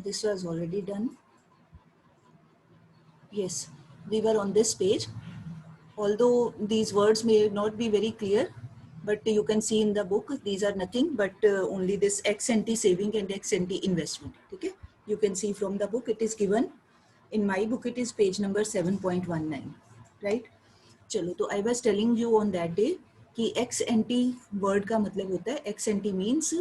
This was already done. Yes, we were on this page. Although these words may not be very clear, but you can see in the book, these are nothing but only this ex-ante saving and ex-ante investment. Okay, you can see from the book, it is given. In my book, it is page number 7.19, right? चलो, तो I was telling you on that day कि ex-ante word का मतलब होता है, ex-ante means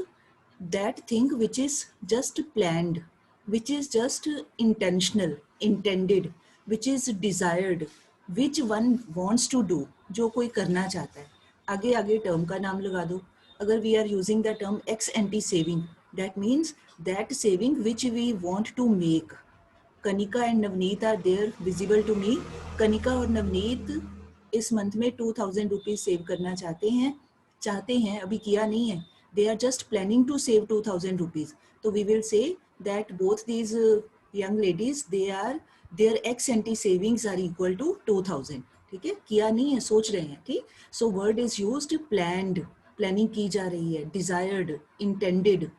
that thing which is just planned, which is just intentional, intended, which is desired, which one wants to do, जो कोई करना चाहता है. आगे आगे टर्म का नाम लगा दो. अगर we are using the term ex ante saving, that means that saving which we want to make. Kanika and Navneet are there visible to me. Kanika और नवनीत इस मंथ में 2000 रुपीज सेव करना चाहते हैं, अभी किया नहीं है. They are just planning to save 2000 rupees. तो we will say that both these young ladies, they are their ex ante savings are equal to 2000. ठीक है, किया नहीं है, सोच रहे हैं. ठीक, so word is used planned, planning की जा रही है, डिजायर्ड, इंटेंडेड,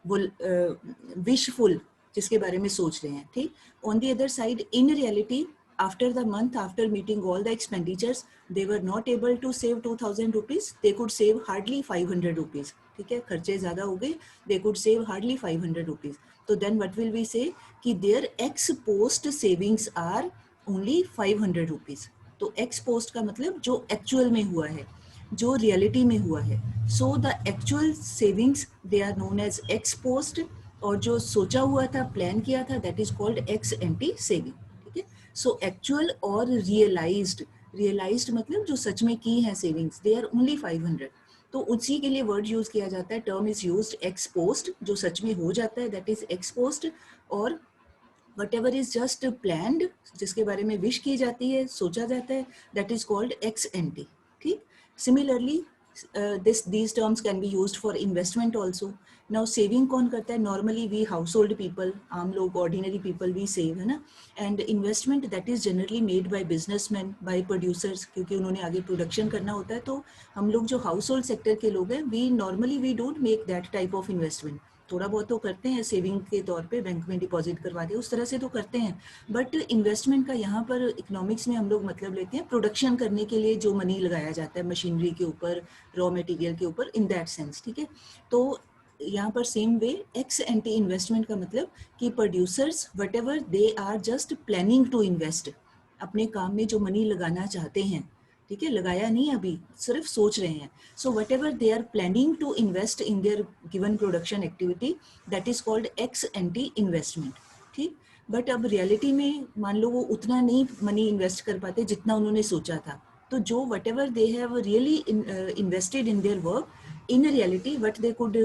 विशफुल, जिसके बारे में सोच रहे हैं. ठीक, on the other side, in reality, after the month, after meeting all the expenditures, they were not able to save 2000 rupees. They could save hardly 500 rupees. ठीक है, खर्चे ज्यादा हो गए, they could save hardly 500 rupees. तो then what will we say कि their ex post savings are only 500 rupees. तो ex post का मतलब जो actual में हुआ है, जो reality में हुआ है. So the actual savings, they are known as ex post. और जो सोचा हुआ था, प्लान किया था, that is called ex ante saving. ठीक है, सो एक्चुअल और रियलाइज्ड मतलब जो सच में की है सेविंग्स, दे आर ओनली 500. तो उसी के लिए वर्ड यूज किया जाता है, term is used x post, जो सच में हो जाता है, दैट इज एक्स पोस्ट. और whatever is just planned, जिसके बारे में विश की जाती है, सोचा जाता है, that is called ex ante. ठीक, similarly these terms can be used for investment also. Now saving कौन करता है? Normally we household people, आम लोग, ordinary people, we save, है ना. And investment, that is generally made by businessmen, by producers, क्योंकि उन्होंने आगे प्रोडक्शन करना होता है. तो हम लोग जो हाउसहोल्ड सेक्टर के लोग हैं, we normally we don't make that type of investment. थोड़ा बहुत तो करते हैं सेविंग के तौर पे, बैंक में डिपॉजिट करवा दे, उस तरह से तो करते हैं. बट इन्वेस्टमेंट का यहाँ पर इकोनॉमिक्स में हम लोग मतलब लेते हैं प्रोडक्शन करने के लिए जो मनी लगाया जाता है मशीनरी के ऊपर, रॉ मटेरियल के ऊपर, इन दैट सेंस. ठीक है, तो यहाँ पर same way ex ante investment का मतलब कि producers whatever they are just planning to invest, अपने काम में जो मनी लगाना चाहते हैं. ठीक है, लगाया नहीं अभी, सिर्फ सोच रहे हैं. So whatever they are planning to invest in their given production activity, that is called ex ante investment. ठीक, बट अब रियलिटी में मान लो वो उतना नहीं मनी इन्वेस्ट कर पाते जितना उन्होंने सोचा था. तो जो what ever they have really invested in their work, in reality what they could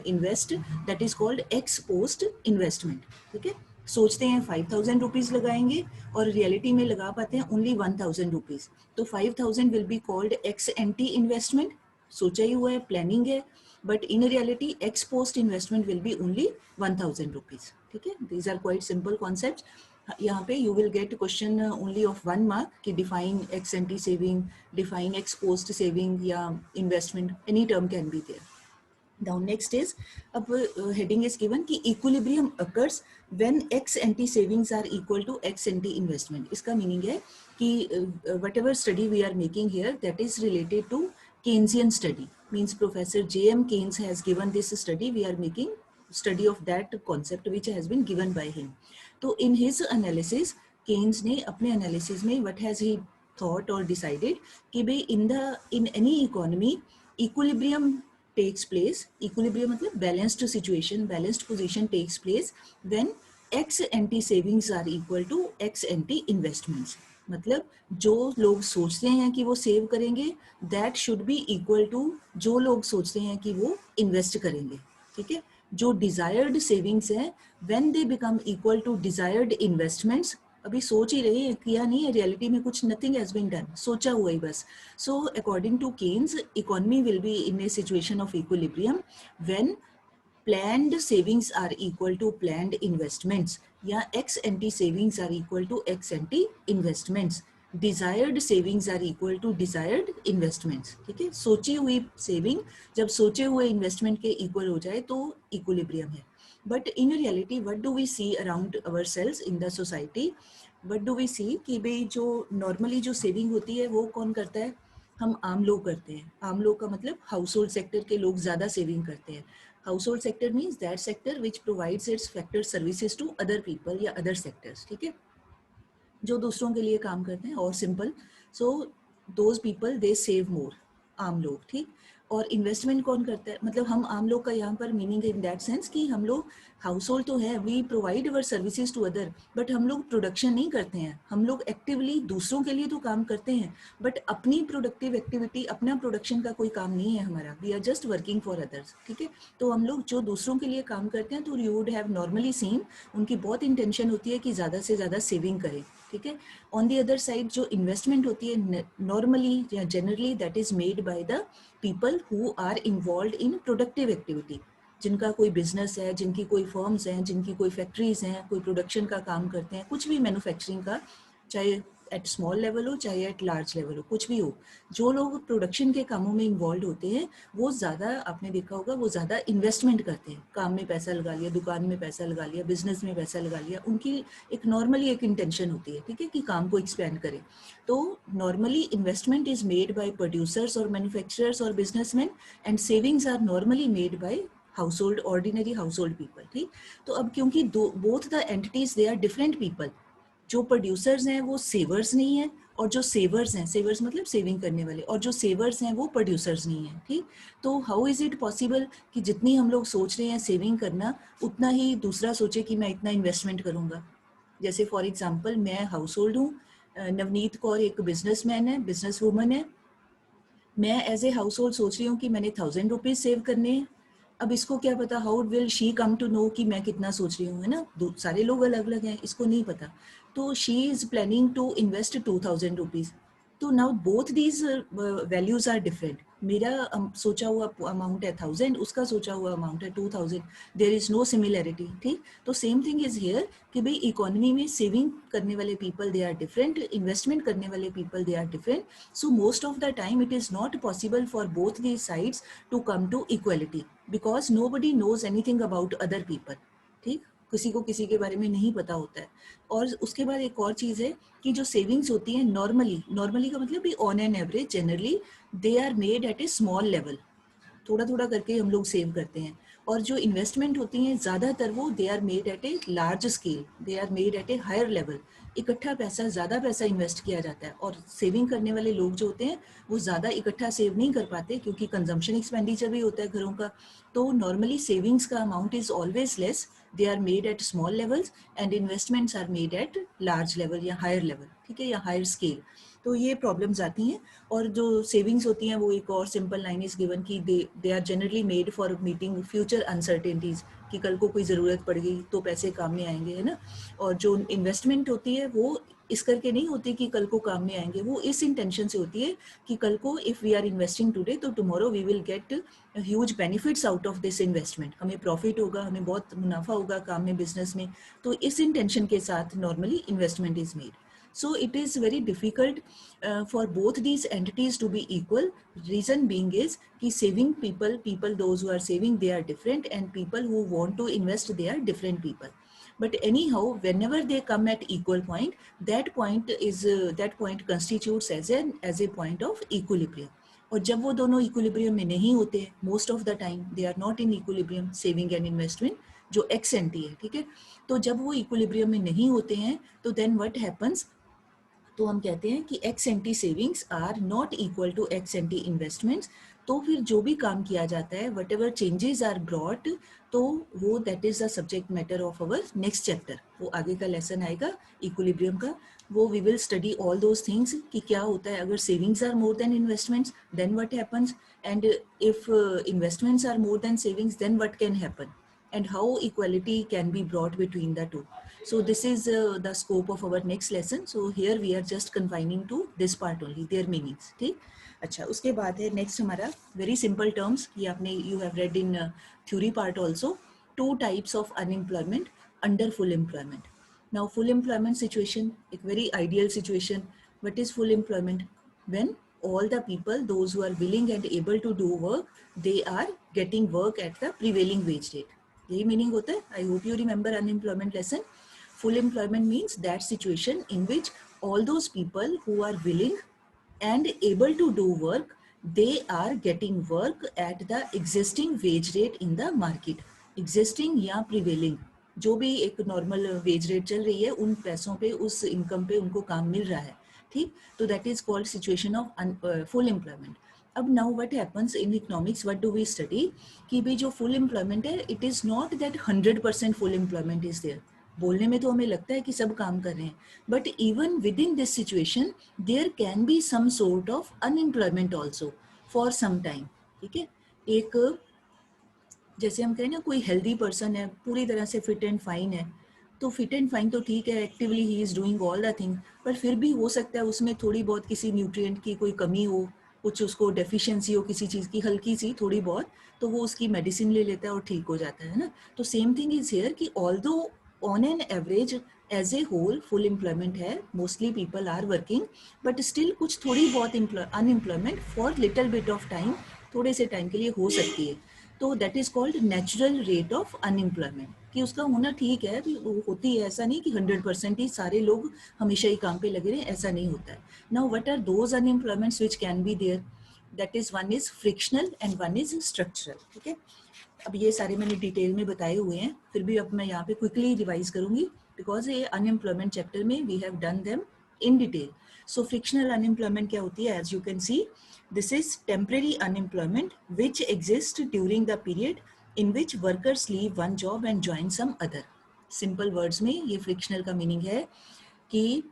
invest, that is called ex post investment. ठीक है, सोचते हैं 5000 रुपीज लगाएंगे और रियलिटी में लगा पाते हैं ओनली 1000 रुपीज. तो 5000 will be called ex ante investment, सोचा ही हुआ है, प्लानिंग है, but in reality ex post investment will be only 1000 rupees. ठीक है, these are quite simple concept. यहाँ पे you will get question only of 1 mark कि define ex ante saving, define ex post saving या investment, any term can be there. Now next is, अब heading is given कि equilibrium occurs when ex ante savings are equal to ex ante investment. इसका meaning है कि whatever study we are making here, that is related to Keynesian study. Means Professor J.M. Keynes has given this study. We are making study of that concept which has been given by him. तो in his analysis, Keynes ने अपने analysis में what has he thought or decided कि भाई in any economy equilibrium takes place. Equilibrium मतलब balanced situation, balanced position takes place when ex ante savings are equal to ex ante investments. मतलब जो लोग सोचते हैं कि वो सेव करेंगे, that should be equal to जो लोग सोचते हैं कि वो इन्वेस्ट करेंगे. ठीक है, जो डिजायर्ड सेविंग्स है, when they become equal to desired investments, अभी सोच ही रहे हैं, किया नहीं है, रियलिटी में कुछ नथिंग हैज बीन डन, सोचा हुआ ही बस. So according to Keynes, economy will be in a situation of equilibrium when planned savings are equal to planned investments, या ex ante savings are equal to ex ante investments, desired savings are equal to desired investments. ठीक है, सोची हुई saving जब सोचे हुए investment के equal हो जाए तो इक्विलिब्रियम है. But in reality, what do we see around ourselves in the society? What do we see कि भाई जो normally जो saving होती है वो कौन करता है? हम आम लोग करते हैं. आम लोग का मतलब हाउस होल्ड सेक्टर के लोग ज़्यादा सेविंग करते हैं. Household sector means that sector which provides its factor services to other people या अदर सेक्टर्स. ठीक है, जो दूसरों के लिए काम करते हैं. और simple, so those people they save मोर. आम लोग. ठीक. और इन्वेस्टमेंट कौन करता है? मतलब हम आम लोग का यहाँ पर मीनिंग इन दैट सेंस कि हम लोग हाउस होल्ड तो है, we provide our services to other, but हम लोग प्रोडक्शन नहीं करते हैं. हम लोग एक्टिवली दूसरों के लिए तो काम करते हैं, बट अपनी प्रोडक्टिव एक्टिविटी, अपना प्रोडक्शन का कोई काम नहीं है हमारा. We are just working for others. ठीक है, तो हम लोग जो दूसरों के लिए काम करते हैं, तो you would have normally seen उनकी बहुत इंटेंशन होती है कि ज़्यादा से ज़्यादा सेविंग करें. ठीक है. ऑन दी अदर साइड जो इन्वेस्टमेंट होती है नॉर्मली या generally that is made by the people who are involve in productive activity. जिनका कोई बिजनेस है, जिनकी कोई फर्म्स हैं, जिनकी कोई फैक्ट्रीज हैं, कोई प्रोडक्शन का काम करते हैं, कुछ भी मैन्युफैक्चरिंग का, चाहे एट स्मॉल लेवल हो चाहे एट लार्ज लेवल हो, कुछ भी हो. जो लोग प्रोडक्शन के कामों में इन्वॉल्व होते हैं वो ज़्यादा, आपने देखा होगा, वो ज़्यादा इन्वेस्टमेंट करते हैं. काम में पैसा लगा लिया, दुकान में पैसा लगा लिया, बिजनेस में पैसा लगा लिया. उनकी एक नॉर्मली एक इंटेंशन होती है, ठीक है, कि काम को एक्सपेंड करें. तो normally investment is made by producers और मैन्युफैक्चरर्स और businessman, and savings are normally made by household, ordinary household people. ठीक. तो अब क्योंकि both the entities they are different people. जो प्रोड्यूसर्स हैं वो सेवर्स नहीं है, और जो सेवर्स हैं, सेवर्स मतलब सेविंग करने वाले, और जो सेवर्स हैं वो प्रोड्यूसर्स नहीं है. ठीक. तो हाउ इज इट पॉसिबल कि जितनी हम लोग सोच रहे हैं सेविंग करना, उतना ही दूसरा सोचे कि मैं इतना इन्वेस्टमेंट करूंगा. जैसे फॉर एग्जांपल मैं हाउस होल्ड हूँ, नवनीत कौर एक बिजनेसमैन है, बिजनेस वूमन है. मैं एज ए हाउस होल्ड सोच रही हूँ कि मैंने 1000 रुपीज सेव करने हैं. अब इसको क्या पता, how will she come to know कि मैं कितना सोच रही हूँ, है ना. सारे लोग अलग अलग हैं, इसको नहीं पता. तो she is planning to invest 2000 rupees. तो now both these values are different. मेरा सोचा हुआ अमाउंट है 1000, उसका सोचा हुआ अमाउंट है 2000. There is no similarity. ठीक. तो सेम थिंग इज हियर कि भाई इकोनॉमी में सेविंग करने वाले people they are different, investment करने वाले people they are different. So most of the time it is not possible for both these sides to come to equality because nobody knows anything about other people. ठीक. किसी को किसी के बारे में नहीं पता होता है. और उसके बाद एक और चीज़ है कि जो सेविंग्स होती हैं नॉर्मली, नॉर्मली का मतलब भी on an average generally they are made at a small level. थोड़ा थोड़ा करके हम लोग सेव करते हैं. और जो इन्वेस्टमेंट होती हैं ज़्यादातर वो they are made at a large scale, they are made at a higher level. इकट्ठा पैसा, ज़्यादा पैसा इन्वेस्ट किया जाता है. और सेविंग करने वाले लोग जो होते हैं वो ज़्यादा इकट्ठा सेव नहीं कर पाते क्योंकि कंजम्पशन एक्सपेंडिचर भी होता है घरों का. तो नॉर्मली सेविंग्स का amount is always less. They are made at small levels and investments are made at large level या हायर लेवल. ठीक है, या हायर स्केल. तो ये प्रॉब्लम्स आती हैं. और जो सेविंग्स होती हैं वो एक और सिंपल लाइन इज गिवन कि they are generally made for meeting future uncertainties, कि कल को कोई ज़रूरत पड़ गई तो पैसे काम में आएंगे, है ना. और जो इन्वेस्टमेंट होती है वो इस करके नहीं होती कि कल को काम में आएंगे, वो इस इंटेंशन से होती है कि कल को if we are investing today तो tomorrow we will get huge benefits out of this investment. हमें प्रॉफिट होगा, हमें बहुत मुनाफा होगा काम में, बिजनेस में. तो इस इंटेंशन के साथ normally investment is made. So it is very difficult for both these entities to be equal. Reason being is कि saving people those who are saving they are different, and people who want to invest they are different people. But anyhow, whenever they come at equal point, that point constitutes as a point of equilibrium. और जब वो दोनों equilibrium में नहीं होते, most of the time they are not in equilibrium, saving and investment जो ex ante है. ठीक है. तो जब वो इक्विलिब्रियम में नहीं होते हैं तो देन व्हाट हैपन्स, तो हम कहते हैं कि ex ante savings are not equal to ex ante investments. तो फिर जो भी काम किया जाता है, whatever changes are brought, तो वो that is the subject matter of our next chapter. वो आगे का लेसन आएगा इक्विलिब्रियम का. वो we will study all those things कि क्या होता है अगर savings are more than investments, then what happens, and if investments are more then savings, then what can happen, and how equality can be brought between the two. So this is the scope of our next lesson. So here we are just confining to this part only, their meanings. ठीक. अच्छा, उसके बाद है next हमारा very simple terms. ये आपने you have read in theory part also. 2 types of unemployment under full employment. Now full employment situation, एक very ideal situation. What is full employment? When all the people, those who are willing and able to do work, they are getting work at the prevailing wage rate. यही meaning होता है. I hope you remember unemployment lesson. Full employment means that situation in which all those people who are willing and able to do work, they are getting work at the existing wage rate in the market. Existing या prevailing, जो भी एक normal wage rate चल रही है उन पैसों पे, उस इनकम पे उनको काम मिल रहा है. ठीक, तो that is called situation of full employment. अब now what happens in economics, what do we study कि भाई जो फुल एम्प्लॉयमेंट है, it is not that 100% full employment is there. बोलने में तो हमें लगता है कि सब काम कर रहे हैं, but even within this situation there can be some sort of unemployment also for some time. ठीक है, एक जैसे हम कहें ना, कोई हेल्दी पर्सन है, पूरी तरह से फिट एंड फाइन है, तो फिट एंड फाइन तो ठीक है, actively he is doing all the thing, पर फिर भी हो सकता है उसमें थोड़ी बहुत किसी न्यूट्रिएंट की कोई कमी हो, कुछ उसको डेफिशिएंसी हो किसी चीज़ की, हल्की सी थोड़ी बहुत, तो वो उसकी मेडिसिन ले लेता है और ठीक हो जाता है ना. तो सेम थिंग इज हियर कि although on an average as a whole full employment है, mostly people are working, but still कुछ थोड़ी बहुत unemployment for little bit of time, थोड़े से टाइम के लिए हो सकती है. तो that is called natural rate of unemployment, कि उसका होना ठीक है, वो होती है. ऐसा नहीं कि 100% ही सारे लोग हमेशा ही काम पे लगे रहे, ऐसा नहीं होता है. Now what are those unemployments which can be there, that is one is frictional and one is structural. ठीक है, अब ये सारे मैंने डिटेल में बताए हुए हैं, फिर भी अब मैं यहाँ पे क्विकली रिवाइज करूंगी बिकॉज ये अनएम्प्लॉयमेंट चैप्टर में we have done them in detail. So frictional unemployment क्या होती है? As you can see, this is temporary unemployment which exists during the period in which workers leave one job and join some other. Simple words में ये frictional का meaning है कि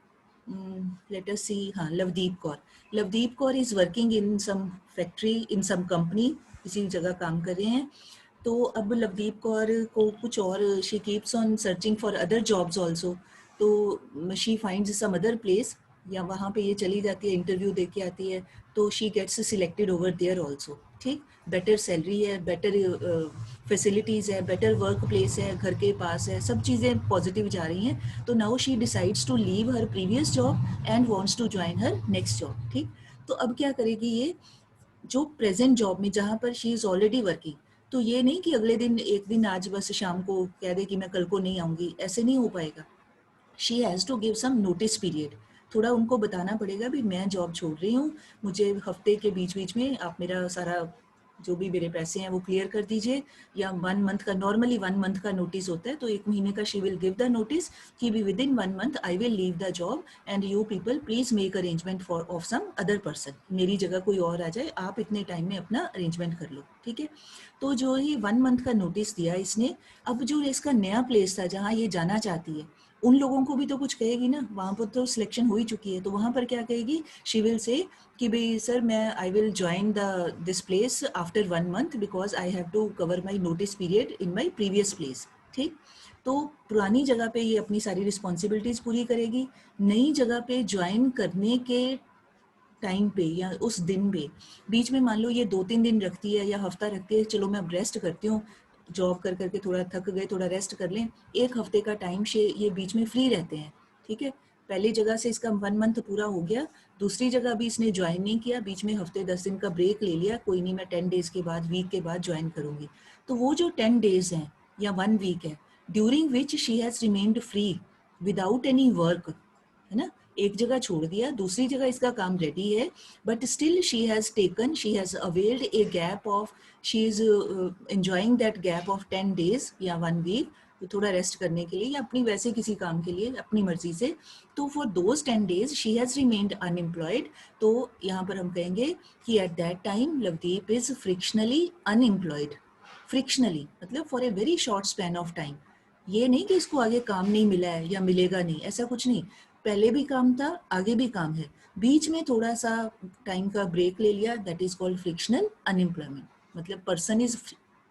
let us see, हाँ, Lovedeep Kaur is working in some factory, in some company, किसी जगह काम कर रहे हैं. तो अब लवदीप कौर को कुछ और, she keeps on searching for other jobs also, तो she finds some other place, या वहाँ पे ये चली जाती है, इंटरव्यू दे के आती है, तो she gets selected over there also. ठीक, बेटर सैलरी है, बेटर फैसिलिटीज़ है, बेटर वर्क प्लेस है, घर के पास है, सब चीज़ें पॉजिटिव जा रही हैं. तो now she decides to leave her previous job and wants to join her next job. ठीक, तो अब क्या करेगी ये, जो प्रेजेंट जॉब में जहाँ पर शी इज़ ऑलरेडी वर्किंग, तो ये नहीं कि अगले दिन, एक दिन आज बस शाम को कह दे कि मैं कल को नहीं आऊँगी, ऐसे नहीं हो पाएगा. She has to give some notice period. थोड़ा उनको बताना पड़ेगा भी मैं जॉब छोड़ रही हूँ, मुझे हफ्ते के बीच बीच में आप मेरा सारा जो भी मेरे पैसे हैं वो क्लियर कर दीजिए, या 1 मंथ का, नॉर्मली 1 मंथ का नोटिस होता है, तो 1 महीने का she will give the notice कि भी within 1 month I will leave the job and you people please make arrangement for of some other person, मेरी जगह कोई और आ जाए, आप इतने टाइम में अपना अरेंजमेंट कर लो. ठीक है, तो जो ये 1 मंथ का नोटिस दिया इसने, अब जो इसका नया प्लेस था जहाँ ये जाना चाहती है, उन लोगों को भी तो कुछ कहेगी ना, वहाँ पर तो सिलेक्शन हो ही चुकी है, तो वहाँ पर क्या कहेगी, शी विल से कि भाई सर मैं I will join the this place after 1 month because I have to cover my notice period in my previous place. ठीक, तो पुरानी जगह पे ये अपनी सारी रिस्पॉन्सिबिलिटीज पूरी करेगी, नई जगह पे ज्वाइन करने के टाइम पे या उस दिन पे, बीच में मान लो ये 2-3 दिन रखती है या हफ्ता रखती है, चलो मैं अब रेस्ट करती हूँ, जॉब कर करके थोड़ा थक गए, थोड़ा रेस्ट कर लें, 1 हफ्ते का टाइम ये बीच में फ्री रहते हैं. ठीक है, पहली जगह से इसका 1 मंथ पूरा हो गया, दूसरी जगह भी इसने ज्वाइन नहीं किया, बीच में हफ्ते 10 दिन का ब्रेक ले लिया, कोई नहीं मैं 10 डेज के बाद, वीक के बाद ज्वाइन करूंगी. तो वो जो 10 डेज हैं या 1 वीक है, during which she has remained free without any work, है ना, एक जगह छोड़ दिया, दूसरी जगह इसका काम रेडी है, but still she has availed a gap of, she is enjoying that gap of 10 days या 1 वीक, थोड़ा रेस्ट करने के लिए या अपनी वैसे किसी काम के लिए अपनी मर्जी से. तो for those 10 days she has remained unemployed. तो यहाँ पर हम कहेंगे कि at that time Lovedeep is frictionally unemployed. Frictionally मतलब for a very short span of time, ये नहीं कि इसको आगे काम नहीं मिला है या मिलेगा नहीं, ऐसा कुछ नहीं, पहले भी काम था, आगे भी काम है, बीच में थोड़ा सा टाइम का ब्रेक ले लिया, that is called frictional unemployment. मतलब person is,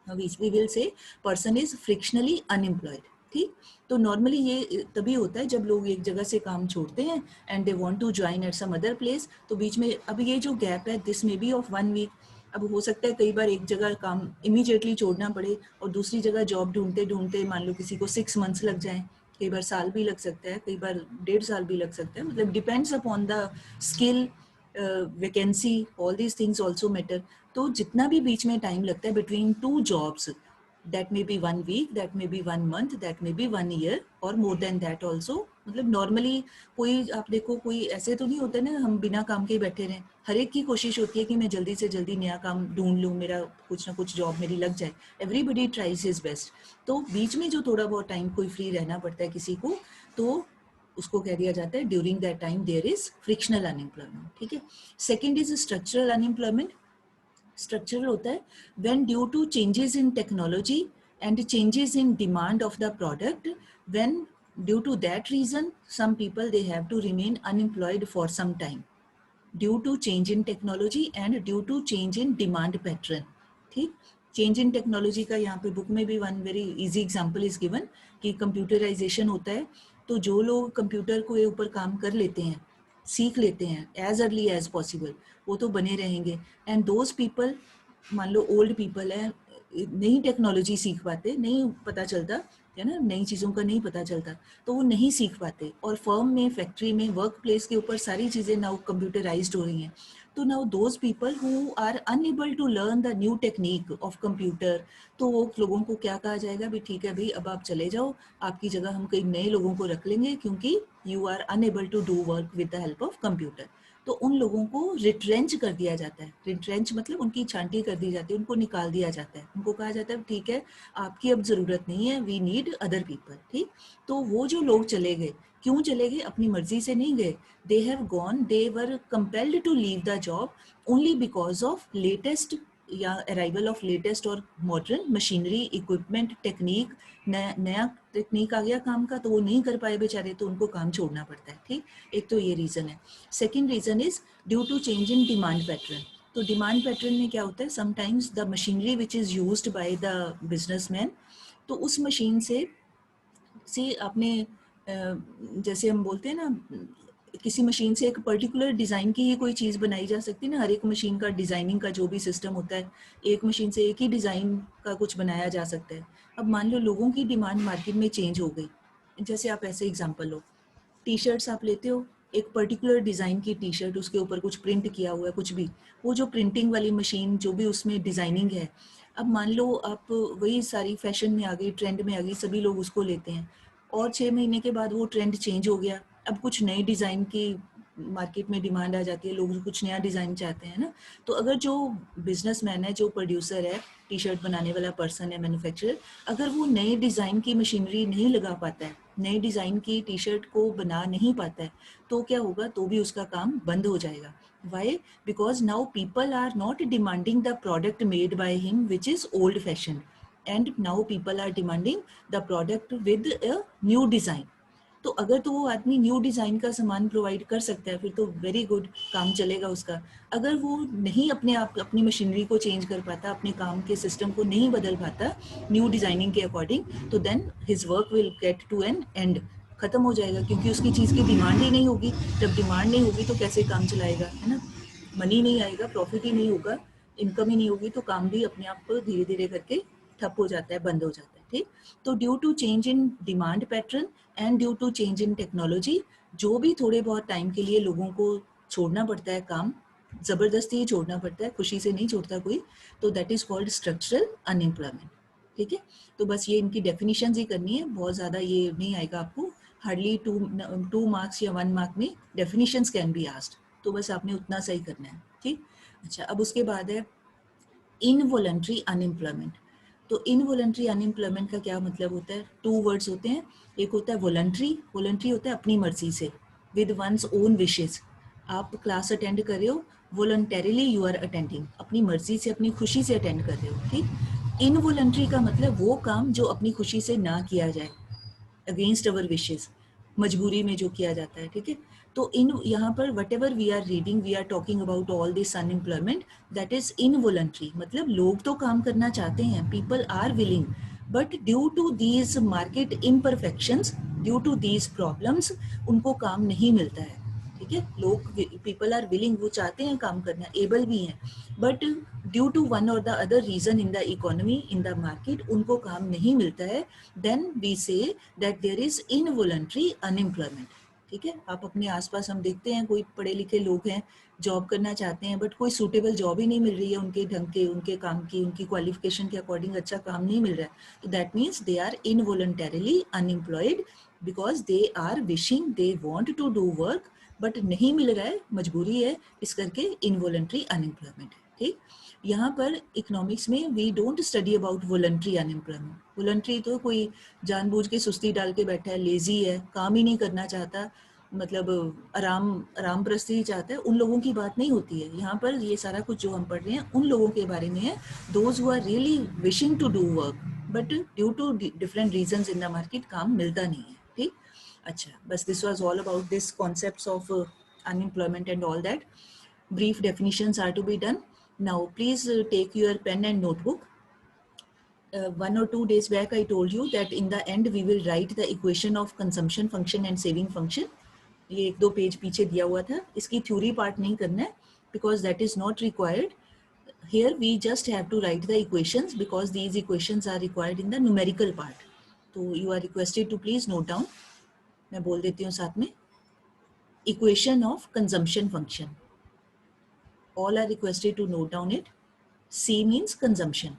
we will say person is frictionally unemployed. ठीक, तो नॉर्मली ये तभी होता है जब लोग एक जगह से काम छोड़ते हैं and they want to join at some other place, तो बीच में अब ये जो गैप है this may be of 1 week. अब हो सकता है कई बार एक जगह काम इमीडिएटली छोड़ना पड़े और दूसरी जगह जॉब ढूंढते ढूंढते मान लो किसी को 6 मंथ्स लग जाएं, कई बार साल भी लग सकता है, कई बार 1.5 साल भी लग सकता है, मतलब depends upon the skill, vacancy, all these things also matter. तो जितना भी बीच में टाइम लगता है between 2 jobs, that may be 1 week, that may be 1 month, that may be 1 year or more than that also. मतलब नॉर्मली कोई आप देखो, कोई ऐसे तो नहीं होता ना हम बिना काम के ही बैठे रहें, हर एक की कोशिश होती है कि मैं जल्दी से जल्दी नया काम ढूंढ लूँ, मेरा कुछ ना कुछ जॉब मेरी लग जाए, एवरीबडी ट्राइज हिज बेस्ट। तो बीच में जो थोड़ा बहुत टाइम कोई फ्री रहना पड़ता है किसी को, तो उसको कह दिया जाता है during that time there is frictional unemployment. ठीक है। Second is structural unemployment. Structural होता है when due to changes in technology and changes in demand of the product, when due to that reason some people they have to remain unemployed for some time due to change in technology and due to change in demand pattern। ठीक। Change in technology का यहाँ पे book में भी one very easy example is given कि computerisation होता है, तो जो लोग कंप्यूटर को ऊपर काम कर लेते हैं, सीख लेते हैं एज अर्ली एज पॉसिबल, वो तो बने रहेंगे। एंड दोज पीपल, मान लो ओल्ड पीपल है, नई टेक्नोलॉजी सीख पाते, नहीं पता चलता है ना, नई चीज़ों का नहीं पता चलता, तो वो नहीं सीख पाते। और फर्म में, फैक्ट्री में, वर्क प्लेस के ऊपर सारी चीज़ें नाउ कंप्यूटराइज्ड हो रही हैं, तो now those people who are unable to learn the new technique of computer, तो वो लोगों को क्या कहा जाएगा, भी ठीक है भाई अब आप चले जाओ, आपकी जगह हम कई नए लोगों को रख लेंगे क्योंकि you are unable to do work with the help of computer. तो उन लोगों को रिट्रेंच कर दिया जाता है। रिट्रेंच मतलब उनकी छांटी कर दी जाती है, उनको निकाल दिया जाता है, उनको कहा जाता है ठीक है आपकी अब ज़रूरत नहीं है, वी नीड अदर पीपल। ठीक। तो वो जो लोग चले गए, क्यों चले गए, अपनी मर्जी से नहीं गए, they have gone, they were compelled to leave the job only because of latest या अराइवल ऑफ लेटेस्ट और मॉडर्न मशीनरी, इक्विपमेंट, टेक्निक, नया टेक्निक आ गया काम का, तो वो नहीं कर पाए बेचारे, तो उनको काम छोड़ना पड़ता है। ठीक। एक तो ये रीज़न है। Second reason is due to change in demand pattern. तो डिमांड पैटर्न में क्या होता है, sometimes the machinery which is used by the businessman, तो उस मशीन से आपने जैसे हम बोलते हैं ना, किसी मशीन से एक पर्टिकुलर डिज़ाइन की ही कोई चीज़ बनाई जा सकती है ना, हर एक मशीन का डिज़ाइनिंग का जो भी सिस्टम होता है, एक मशीन से एक ही डिज़ाइन का कुछ बनाया जा सकता है। अब मान लो लोगों की डिमांड मार्केट में चेंज हो गई, जैसे आप ऐसे एग्जांपल लो, टी शर्ट्स आप लेते हो, एक पर्टिकुलर डिज़ाइन की टी शर्ट, उसके ऊपर कुछ प्रिंट किया हुआ है, कुछ भी, वो जो प्रिंटिंग वाली मशीन जो भी उसमें डिज़ाइनिंग है, अब मान लो आप वही सारी फैशन में आ गई, ट्रेंड में आ गई, सभी लोग उसको लेते हैं, और 6 महीने के बाद वो ट्रेंड चेंज हो गया, अब कुछ नई डिज़ाइन की मार्केट में डिमांड आ जाती है, लोग कुछ नया डिज़ाइन चाहते हैं ना। तो अगर जो बिजनेसमैन है, जो प्रोड्यूसर है, टी शर्ट बनाने वाला पर्सन है, मैन्युफैक्चरर, अगर वो नए डिज़ाइन की मशीनरी नहीं लगा पाता है, नए डिज़ाइन की टी शर्ट को बना नहीं पाता है, तो क्या होगा, तो भी उसका काम बंद हो जाएगा। Why? Because now people are not demanding the product made by him which is old fashion, and now people are demanding the product with a new design. तो अगर तो वो आदमी न्यू डिज़ाइन का सामान प्रोवाइड कर सकता है, फिर तो वेरी गुड, काम चलेगा उसका। अगर वो नहीं अपने आप अपनी मशीनरी को चेंज कर पाता, अपने काम के सिस्टम को नहीं बदल पाता न्यू डिज़ाइनिंग के अकॉर्डिंग, तो then his work will get to an end, ख़त्म हो जाएगा, क्योंकि उसकी चीज़ की डिमांड ही नहीं होगी। जब डिमांड नहीं होगी तो कैसे काम चलाएगा, है ना, मनी नहीं आएगा, प्रॉफिट ही नहीं होगा, इनकम ही नहीं होगी, तो काम भी अपने आप धीरे धीरे करके ठप हो जाता है, बंद हो जाता है। ठीक। तो due to change in demand pattern and due to change in technology, जो भी थोड़े बहुत टाइम के लिए लोगों को छोड़ना पड़ता है काम, ज़बरदस्ती ही छोड़ना पड़ता है, खुशी से नहीं छोड़ता कोई, तो that is called structural unemployment. ठीक है। तो बस ये इनकी डेफिनेशन ही करनी है, बहुत ज़्यादा ये नहीं आएगा आपको, हार्डली 2 मार्क्स या 1 मार्क में डेफिनेशंस कैन बी आस्क्ड, तो बस आपने उतना सही करना है। ठीक। अच्छा, अब उसके बाद है इनवॉलंटरी अनएम्प्लॉयमेंट। तो इनवॉलंटरी अनएम्प्लॉयमेंट का क्या मतलब होता है, 2 वर्ड्स होते हैं, एक होता है वॉलंटरी, वॉलंटरी होता है अपनी मर्जी से, विद वंस ओन विशेज, आप क्लास अटेंड कर रहे हो, वॉलंटरीली यू आर अटेंडिंग, अपनी मर्जी से, अपनी खुशी से अटेंड कर रहे हो। ठीक। इनवॉलंटरी का मतलब वो काम जो अपनी खुशी से ना किया जाए, अगेंस्ट अवर विशेस, मजबूरी में जो किया जाता है। ठीक है। तो इन यहाँ पर whatever we are reading, we are talking about all this unemployment, that is involuntary, मतलब लोग तो काम करना चाहते हैं, people are willing, but due to these market imperfections, due to these problems, उनको काम नहीं मिलता है। ठीक है। लोग, पीपल आर विलिंग, वो चाहते हैं काम करना, एबल भी हैं, but due to one or the other reason in the economy, in the market, उनको काम नहीं मिलता है, then we say that there is involuntary unemployment. ठीक है, आप अपने आसपास हम देखते हैं कोई पढ़े लिखे लोग हैं, जॉब करना चाहते हैं, बट कोई सूटेबल जॉब ही नहीं मिल रही है उनके ढंग के, उनके काम की, उनकी क्वालिफिकेशन के अकॉर्डिंग अच्छा काम नहीं मिल रहा है, तो that means they are involuntarily unemployed because they are wishing, they want to do work but नहीं मिल रहा है, मजबूरी है, इस करके इनवॉलंटरी अनएम्प्लॉयमेंट है। ठीक, यहाँ पर इकोनॉमिक्स में we don't study about voluntary unemployment. Voluntary तो कोई जानबूझ के सुस्ती डाल के बैठा है, लेजी है, काम ही नहीं करना चाहता, मतलब आराम प्रस्ती ही चाहता है, उन लोगों की बात नहीं होती है यहाँ पर। ये सारा कुछ जो हम पढ़ रहे हैं उन लोगों के बारे में है, those who are really wishing to do work but due to different reasons in the market काम मिलता नहीं है। ठीक, अच्छा, बस this was all about this concepts of unemployment and all that. Brief definitions are to be done. Now please take your pen and notebook. 1 or 2 days back I told you that in the end we will write the equation of consumption function and saving function. ये 1-2 page पीछे दिया हुआ था, इसकी theory part नहीं करना है because that is not required. Here we just have to write the equations because these equations are required in the numerical part. तो you are requested to please note down. मैं बोल देती हूँ साथ में, equation of consumption function. All are requested to note down it. C means consumption.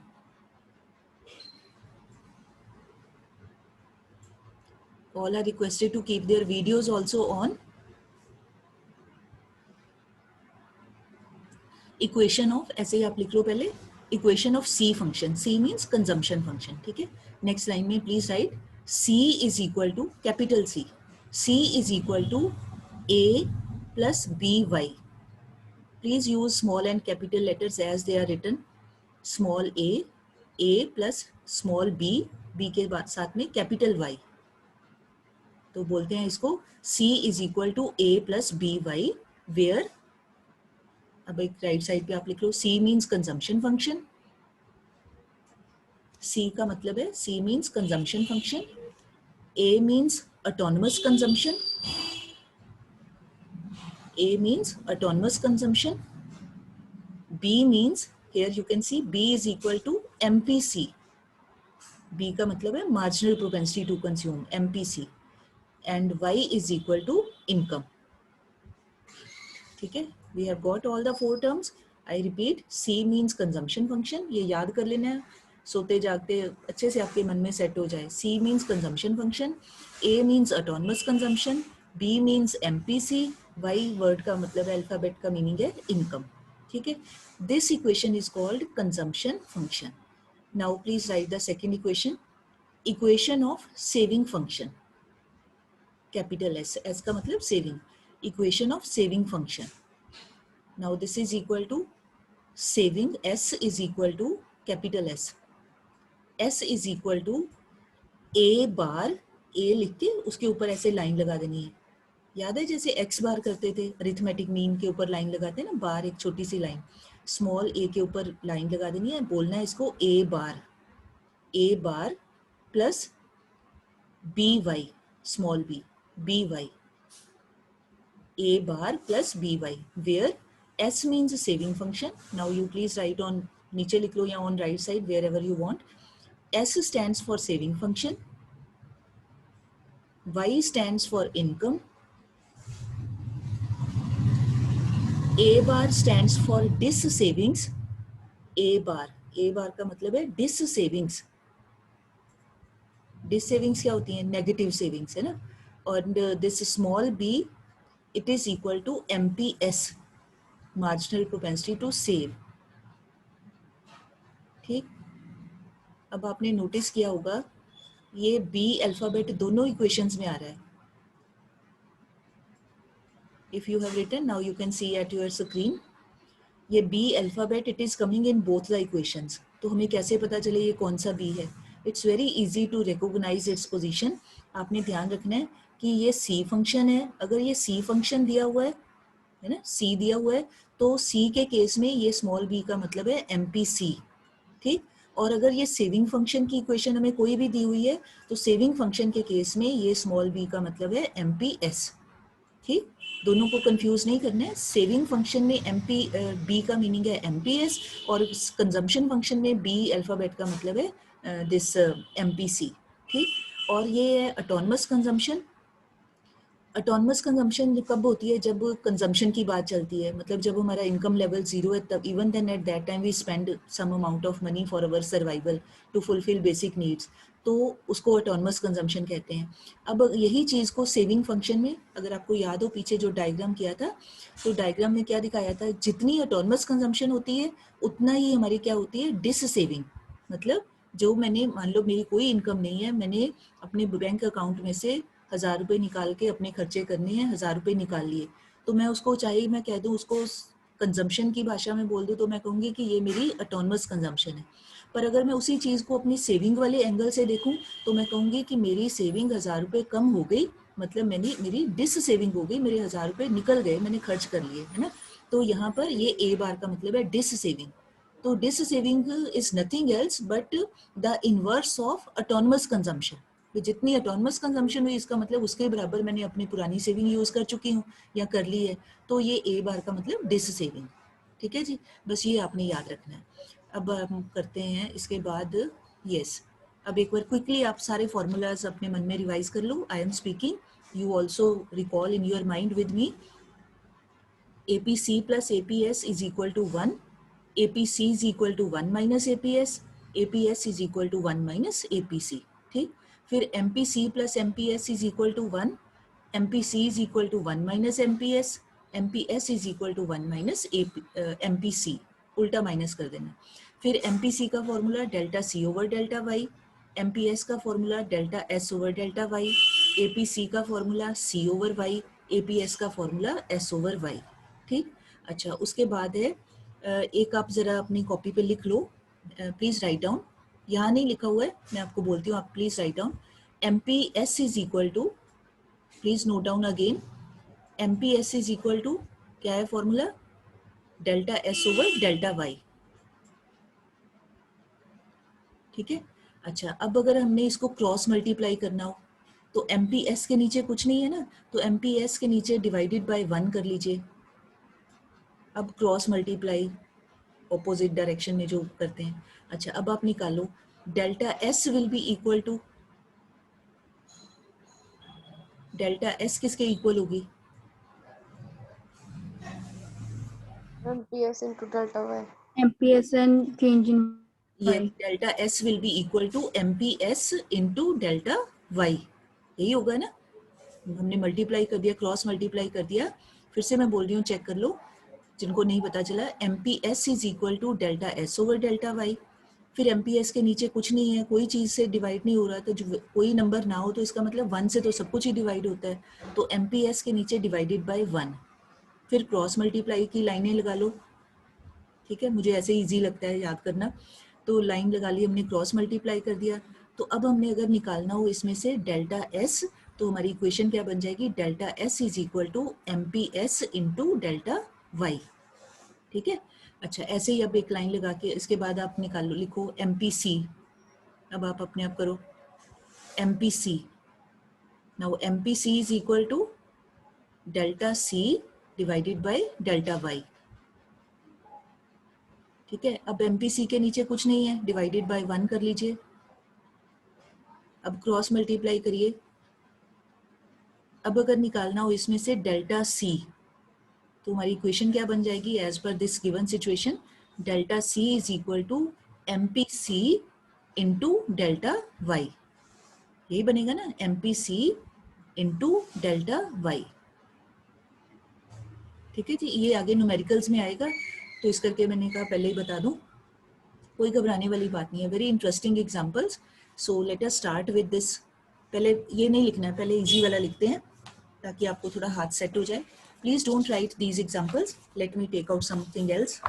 All are requested to keep their videos also on. Equation of, ऐसे ही आप लिख लो पहले, equation of C function. C means consumption function. ठीक है, next line में please write C is equal to capital C. C is equal to A plus BY. Please use small and capital letters as they are written. Small A plus small B के बाद साथ में capital Y. तो बोलते हैं इसको C is equal to A plus BY, where, अब एक राइट साइड पे आप लिख लो, C means consumption function. C का मतलब है, C means consumption function. A means autonomous consumption. A means autonomous consumption. B means, here you can see B is equal to MPC. B का मतलब है marginal propensity to consume, MPC. And Y is equal to income. ठीक है, we have got all the 4 terms. I repeat, C means consumption function. ये याद कर लेना है, सोते जागते अच्छे से आपके मन में सेट हो जाए. C means consumption function. A means autonomous consumption. B means MPC. Y word का मतलब अल्फाबेट का मीनिंग है income. ठीक है, this equation is called consumption function. Now please write the second equation. Equation of saving function. Capital S. S का मतलब saving. Equation of saving function. Now this is equal to saving. S is equal to capital S. S is equal to A bar. A लिख के उसके ऊपर ऐसे line लगा देनी है. याद है जैसे X बार करते थे, अरिथमेटिक मीन के ऊपर लाइन लगाते हैं ना, बार एक छोटी सी लाइन, स्मॉल a के ऊपर लाइन लगा देनी है, बोलना है इसको A bar plus BY, small b, BY. A bar plus BY, where S means saving function. Now you please write on, नीचे लिख लो या on right side, wherever you want. S stands for saving function. Y stands for income. A bar stands for dis savings. A bar का मतलब है dis savings. Dis savings क्या होती है? Negative savings है ना. और this small b, it is equal to MPS, marginal propensity to save. ठीक, अब आपने नोटिस किया होगा ये B अल्फाबेट दोनों इक्वेशंस में आ रहा है. If you have written, now you can see at your screen. ये B alphabet it is coming in both the equations. तो हमें कैसे पता चले ये कौन सा B है? It's very easy to recognize its position. आपने ध्यान रखना है कि ये C फंक्शन है. अगर ये C फंक्शन दिया हुआ है ना, C दिया हुआ है, तो C के केस में ये स्मॉल b का मतलब है MPC. ठीक, और अगर ये सेविंग फंक्शन की इक्वेशन हमें कोई भी दी हुई है, तो सेविंग फंक्शन के केस में ये स्मॉल b का मतलब है MPS. ठीक, दोनों को कंफ्यूज नहीं करना है. सेविंग फंक्शन में b का मीनिंग है MPS, और कंजम्पशन फंक्शन में b अल्फाबेट का मतलब है दिस MPC. ठीक, और ये है ऑटोनमस कंजम्पशन. ऑटोनमस कंजम्पशन कब होती है? जब कंजम्पशन की बात चलती है, मतलब जब हमारा इनकम लेवल जीरो है, तब even then at that time we spend some amount of money for our survival to fulfil basic needs, तो उसको ऑटोनमस कंजम्पशन कहते हैं। अब यही चीज़ को सेविंग फंक्शन में, अगर आपको याद हो पीछे जो डायग्राम किया था, तो डायग्राम में क्या दिखाया था, जितनी ऑटोनमस कंजम्पशन होती है उतना ही हमारी क्या होती है, डिस सेविंग। मतलब जो मैंने, मान लो मेरी कोई इनकम नहीं है, मैंने अपने बैंक अकाउंट में से 1000 रुपये निकाल के अपने खर्चे करने हैं, 1000 रुपये निकाल लिए, तो मैं उसको, चाहे मैं कह दूं उसको कंजम्पशन की भाषा में बोल दूं, तो मैं कहूँगी कि ये मेरी ऑटोनमस कंजम्पशन है। पर अगर मैं उसी चीज़ को अपनी सेविंग वाले एंगल से देखूं, तो मैं कहूँगी कि मेरी सेविंग 1000 रुपये कम हो गई, मतलब मेरी डिस सेविंग हो गई, मेरे 1000 रुपये निकल गए, मैंने खर्च कर लिए, है ना। तो यहाँ पर ये ए बार का मतलब है डिस सेविंग। तो dissaving is nothing else but the inverse of autonomous consumption. तो जितनी ऑटोनमस कंजम्पशन हुई, इसका मतलब उसके बराबर मैंने अपनी पुरानी सेविंग यूज कर चुकी हूँ या कर ली है, तो ये ए बार का मतलब डिस सेविंग। ठीक है जी, बस ये आपने याद रखना है। अब हम करते हैं इसके बाद, यस, अब एक बार क्विकली आप सारे फॉर्मूलाज अपने मन में रिवाइज कर लो। I am speaking, you also recall in your mind with me. APC plus APS is equal to 1, APC is equal to 1 minus APS, APS is equal to 1 minus APC, ठीक। फिर MPC plus MPS is equal to 1, MPC is equal to 1 minus MPS, MPS is equal to 1 minus MPC, उल्टा minus कर देना। फिर MPC का formula delta C over delta Y, MPS का formula delta S over delta Y, APC का formula C over Y, APS का formula S over Y, ठीक। अच्छा, उसके बाद है एक आप ज़रा अपनी कॉपी पे लिख लो, प्लीज़ राइट डाउन, यहाँ नहीं लिखा हुआ है, मैं आपको बोलती हूँ, आप please write down. MPS is equal to, please note down again, MPS is equal to, क्या है formula, delta S over delta Y, ठीक है। अच्छा, अब अगर हमने इसको क्रॉस मल्टीप्लाई करना हो, तो MPS के नीचे कुछ नहीं है ना, तो MPS के नीचे डिवाइडेड बाय 1 कर लीजिए। अब क्रॉस मल्टीप्लाई ऑपोजिट डायरेक्शन में जो करते हैं। अच्छा, अब आप निकालो, delta S will be equal to, delta S किसके इक्वल होगी, MPS into delta Y. MPS and change in ये Y. Delta S will be equal to M P S into delta Y, यही होगा ना। हमने मल्टीप्लाई कर दिया, cross multiply कर दिया, फिर से मैं बोल रही हूँ, चेक कर लो जिनको नहीं पता चला। M P S is equal to delta S over delta Y. फिर एम पी एस के नीचे कुछ नहीं है, कोई चीज़ से डिवाइड नहीं हो रहा, तो जो कोई नंबर ना हो तो इसका मतलब 1 से तो सब कुछ ही डिवाइड होता है, तो एम पी एस के नीचे डिवाइडेड बाई 1। फिर क्रॉस मल्टीप्लाई की लाइनें लगा लो, ठीक है, मुझे ऐसे इजी लगता है याद करना, तो लाइन लगा ली हमने, क्रॉस मल्टीप्लाई कर दिया। तो अब हमने अगर निकालना हो इसमें से डेल्टा एस, तो हमारी इक्वेशन क्या बन जाएगी, delta S is equal to M P S into delta Y, ठीक है। अच्छा, ऐसे ही अब एक लाइन लगा के इसके बाद आप निकालो, लिखो एम पी सी, अब आप अपने आप करो M P C, now M P C is equal to delta C divided by delta Y, ठीक है। अब एम पी सी के नीचे कुछ नहीं है, डिवाइडेड बाई 1 कर लीजिए। अब क्रॉस मल्टीप्लाई करिए। अब अगर निकालना हो इसमें से डेल्टा सी, तो हमारी इक्वेशन क्या बन जाएगी, as per this given situation, delta C is equal to M P C into delta Y, यही बनेगा ना, M P C into delta Y, ठीक है जी। ये आगे न्यूमेरिकल्स में आएगा, तो इस करके मैंने कहा पहले ही बता दूं, कोई घबराने वाली बात नहीं है, very interesting examples. So let us start with this. पहले ये नहीं लिखना है, पहले इजी वाला लिखते हैं ताकि आपको थोड़ा हाथ सेट हो जाए। Please don't write these examples, let me take out something else.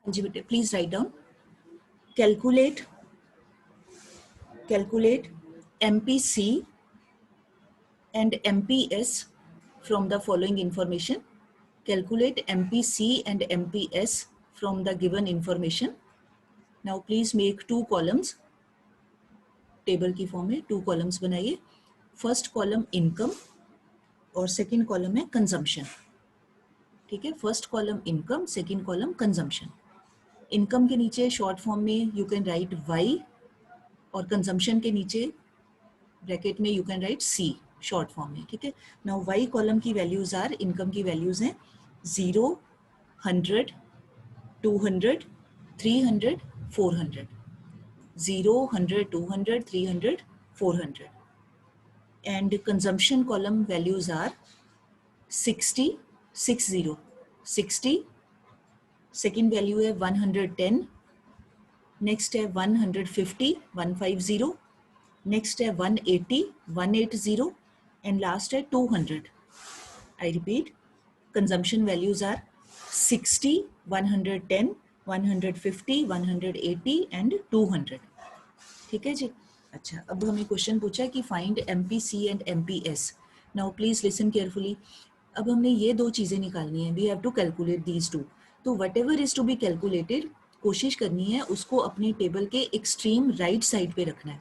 जी बेटे, please write down. calculate MPC and MPS from the following information. Calculate MPC and MPS from the given information. Now please make two columns. Table की form में two columns बनाइए. First column income और second column है consumption. ठीक है, first column income, second column consumption. Income के नीचे short form में यू कैन राइट वाई और कंजम्पशन के नीचे ब्रैकेट में you can write C short form में. ठीक है, नाउ वाई कॉलम की वैल्यूज आर, इनकम की वैल्यूज हैं 0, 100, 200, 300, 400. 0, 100, 200, 300, 400. And consumption column values are 60, 60. Second value है 110. Next है 150, 150. Next है 180, 180. And last है 200. I repeat, consumption values are 60, 110, 150, 180 and 200. ठीक है जी. अच्छा, अब हमें क्वेश्चन पूछा कि find MPC and MPS. Now please listen carefully. अब हमने ये दो चीज़ें निकालनी है. We have to calculate these two. तो whatever is to be calculated, कोशिश करनी है उसको अपने टेबल के एक्सट्रीम राइट साइड पे रखना है.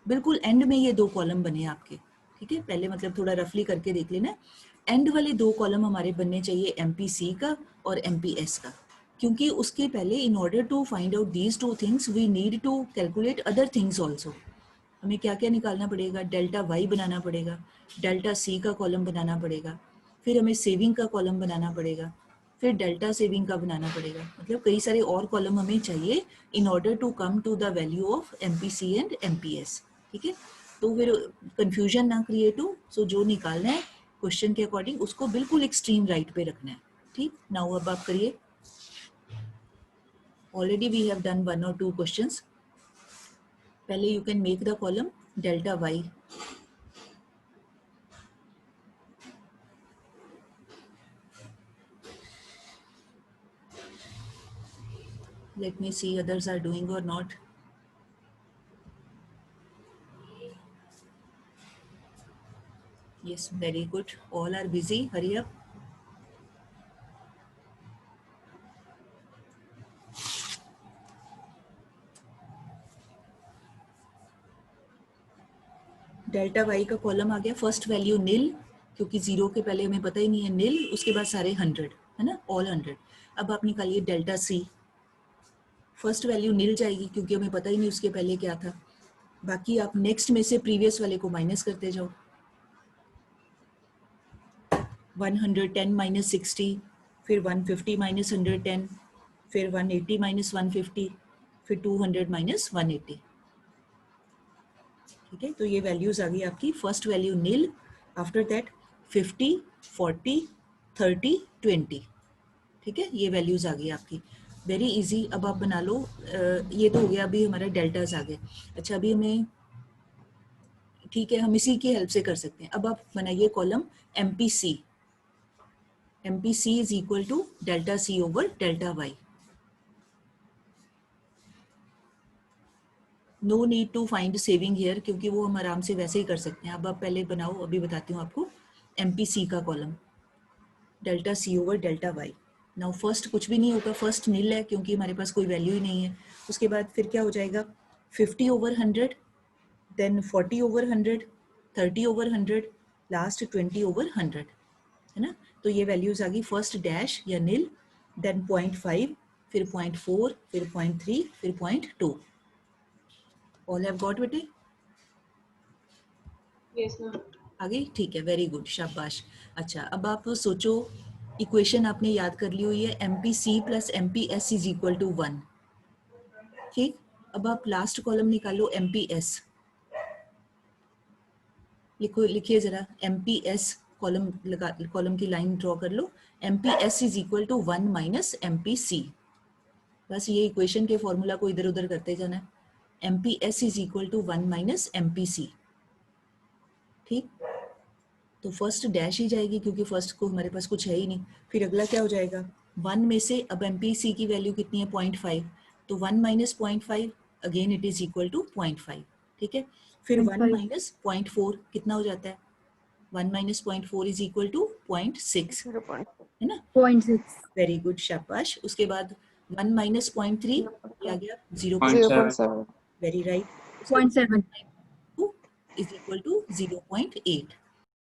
बिल्कुल एंड में ये दो कॉलम बने आपके. ठीक है, पहले मतलब थोड़ा रफली करके देख लेना. एंड वाले दो कॉलम हमारे बनने चाहिए MPC का और MPS का, क्योंकि उसके पहले in order to find out these two things we need to calculate other things also. हमें क्या क्या निकालना पड़ेगा, डेल्टा वाई बनाना पड़ेगा, डेल्टा सी का कॉलम बनाना पड़ेगा, फिर हमें सेविंग का कॉलम बनाना पड़ेगा, फिर डेल्टा सेविंग का बनाना पड़ेगा. मतलब कई सारे और कॉलम हमें चाहिए in order to come to the value of MPC and MPS. ठीक है, तो फिर कंफ्यूजन ना क्रिएट हो. सो जो निकालना है क्वेश्चन के अकॉर्डिंग उसको बिल्कुल एक्सट्रीम राइट पे रखना है. ठीक, नाउ अब आप करिए. Already we have done 1 or 2 questions. पहले you can make the column delta Y. Let me see others are doing or not. Yes, very good. All are busy. Hurry up. Delta Y का column आ गया. First value नील, क्योंकि zero के पहले हमें पता ही नहीं है. नील, उसके बाद सारे 100 है ना, ऑल 100. अब आप निकालिए डेल्टा सी. फर्स्ट वैल्यू नील जाएगी क्योंकि हमें पता ही नहीं उसके पहले क्या था. बाकी आप नेक्स्ट में से प्रीवियस वाले को माइनस करते जाओ. 110 माइनस 60, फिर 150 माइनस 110, फिर 180 माइनस 150, फिर 200 माइनस 180. ठीक है, तो ये वैल्यूज आ गई आपकी. First value nil, after that 50, 40, 30, 20. ठीक है, ये वैल्यूज आ गई आपकी. Very easy. अब आप बना लो. ये तो हो गया, अभी हमारा डेल्टाज आ गए. अच्छा, अभी हमें, ठीक है, हम इसी की हेल्प से कर सकते हैं. अब आप बनाइए column MPC. MPC is equal to delta C over delta Y. No need to find saving here, क्योंकि वो हम आराम से वैसे ही कर सकते हैं. अब आप पहले बनाओ, अभी बताती हूँ आपको. MPC का column delta C over delta Y. Now first कुछ भी नहीं होगा, फर्स्ट नील है क्योंकि हमारे पास कोई वैल्यू ही नहीं है. उसके बाद फिर क्या हो जाएगा, 50 over 100, then 40 over 100, 30 over 100, last 20 over 100, है ना. तो ये वैल्यूज आ गई. फर्स्ट डैश या नील, देन 0.5, फिर 0.4, फिर 0.3, फिर 0.2. ऑल हैव गॉट बेटे? Yes ma'am. आ गई, ठीक है, वेरी गुड, शाबाश. अच्छा, अब आप सोचो, इक्वेशन आपने याद कर ली हुई है, MPC plus MPS is equal to 1. ठीक, अब आप लास्ट कॉलम निकालो MPS. लिखो, लिखिए जरा. MPS कॉलम लगा, कॉलम की लाइन ड्रॉ कर लो. MPS is equal to 1 minus MPC. बस ये इक्वेशन के फॉर्मूला को इधर उधर करते जाना है. MPS is equal to 1 minus MPC. ठीक, तो फर्स्ट डैश ही जाएगी क्योंकि फर्स्ट को हमारे पास कुछ है ही नहीं. फिर अगला क्या हो जाएगा, 1 में से, अब MPC की वैल्यू कितनी है, 0.5. तो 1 minus 0.5 again it is equal to 0.5, ठीक है। फिर 1 0.5 माइनस 0.4 कितना हो जाता है? 1 माइनस 0.4 इज इक्वल टू 0.6, 0.4 है ना? 0.6 वेरी गुड, शाबाश। उसके बाद 1 माइनस 0.3 ये आ गया 0.7 वेरी राइट। उसके बाद 0.7 2 इज इक्वल टू 0.8,